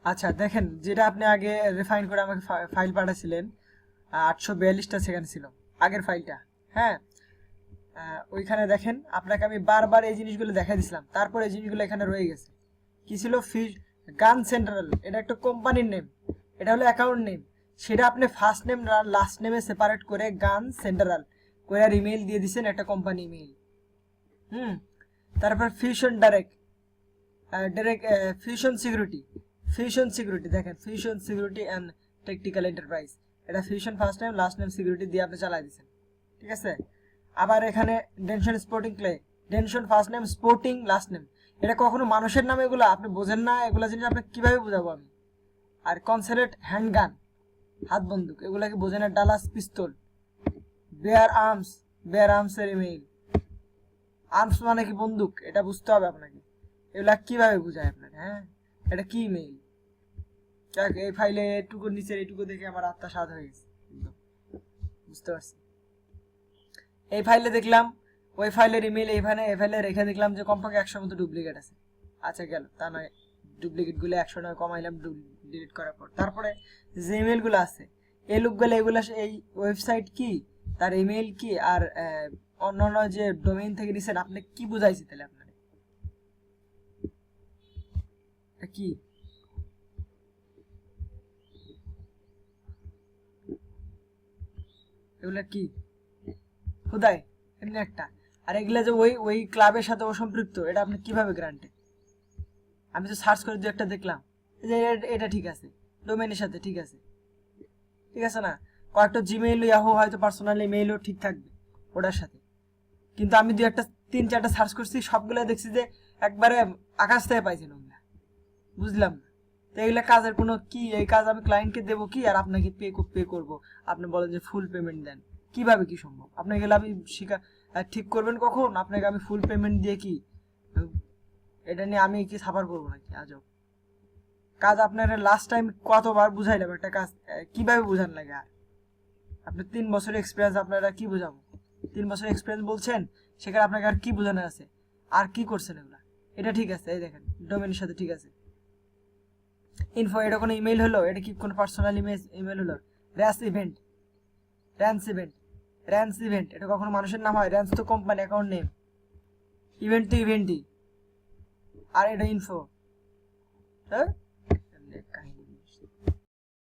আচ্ছা দেখেন, যেটা আপনি আগে রিফাইন করে আমাকে ফাইল পাঠাছিলেন, 842টা সেকেন্ড ছিল আগের ফাইলটা। হ্যাঁ, ওইখানে দেখেন আপনাকে আমি বারবার এই জিনিসগুলো দেখাই দিছিলাম, তারপর এই জিনিসগুলো এখানে রয়ে গেছে। কি ছিল? ফিশ গান সেন্ট্রাল, এটা একটা কোম্পানির নেম, এটা হলো অ্যাকাউন্ট নেম। সেটা আপনি ফার্স্ট নেম লাস্ট নেমে সেপারেট করে গান সেন্ট্রাল করে আর ইমেল দিয়ে দিচ্ছেন, একটা কোম্পানি ইমেল। হুম। তারপর fusion direct, direct fusion security, fusion security দেখেন, fusion security and technical enterprise, এটা fusion first name last name security দিয়ে আপনি চালাই দিচ্ছেন। ঠিক আছে। আবার এখানে ডেনশন স্পোর্টিং ক্লে, ডেনশন first name sporting last name, এটা কখনো মানুষের নাম, এগুলো আপনি বোঝেন না, এগুলো জিনিস আপনি কিভাবে বোঝাবো আমি। আর কনসেলেট হ্যান্ডগান, হাত বন্দুক, এগুলা কি বোঝেন? না Dallas pistol, bear arms, bear আর্মসের ইমেইল, আর্মস মানে কি বন্দুক, এটা বুঝতে হবে আপনাকে। এগুলা কিভাবে বোঝায় আপনার? হ্যাঁ, এটা কি ইমেইল? যাক, এই ফাইলে এটুকু নিচের এটুকু দেখে আমার আত্মা স্বাদ হয়ে গেছে একদম, বুঝতে পারছি। এই ফাইলে দেখলাম, ওই ফাইলের ইমেল এইখানে এই ফাইলে রেখে দেখলাম যে কমপক্ষে 100 মতো ডুপ্লিকেট আছে। আচ্ছা গেল, তা নয় ডুপ্লিকেট গুলো 100 নয় কমাইলাম ডিলিট করার পর। তারপরে যে ইমেল গুলো আছে, এই লোকগুলো এগুলো এই ওয়েবসাইট কি, তার ইমেল কি, আর অন্যান্য যে ডোমেইন থেকে নিছেন, আপনি কি বুঝাইছি তাহলে আপনার কি? এগুলা কি খুদাই? এমনি একটা। আর এগুলা যে ওই ওই ক্লাবের সাথে অসম্পৃক্ত, এটা আপনি কিভাবে গ্রান্টে? আমি তো সার্চ করে দু একটা দেখলাম যে এটা ঠিক আছে, ডোমেনের সাথে ঠিক আছে, ঠিক আছে না? কয়েকটা জিমেইল ইয়াহু হয়তো পার্সোনাল ইমেইলও ঠিক থাকবে ওটার সাথে, কিন্তু আমি দু একটা 3-4টা সার্চ করছি, সবগুলো দেখছি যে একবারে আকাশ থেকে পাইছি ওগুলা, বুঝলাম না। তো এগুলা কাজের কোনো কি, এই কাজ আমি ক্লায়েন্টকে দেবো কি আর আপনাকে পে করবো? আপনি বলেন যে ফুল পেমেন্ট দেন, কিভাবে কি সম্ভব? আপনাকে গেলে আমি ঠিক করবেন কখন? আপনাকে আমি ফুল পেমেন্ট দিয়ে কি এটা নিয়ে আমি কি সাফার করবো নাকি? আজব কাজ। আপনার লাস্ট টাইম কতবার বুঝাইলাম একটা কাজ, কিভাবে বুঝান লাগে? আর আপনি 3 বছরের এক্সপিরিয়েন্স, আপনারা কি বুঝাবো? 3 বছরের এক্সপিরিয়েন্স বলছেন, সেখানে আপনাকে আর কি বোঝানো আছে? আর কি করছেন এগুলা? এটা ঠিক আছে, এই দেখেন ডোমেনের সাথে ঠিক আছে। ইনফো, এটা কোনো ইমেল হলো? এটা কি কোনো পার্সোনাল ইমেল হলো? র্যান্স ইভেন্ট, র্যান্স ইভেন্ট, র্যান্স ইভেন্ট, এটা কখনো মানুষের নাম হয়? র্যান্স তো কোম্পানি অ্যাকাউন্ট নেম, ইভেন্ট তো ইভেন্টই। আর এটা ইনফো, হ্যাঁ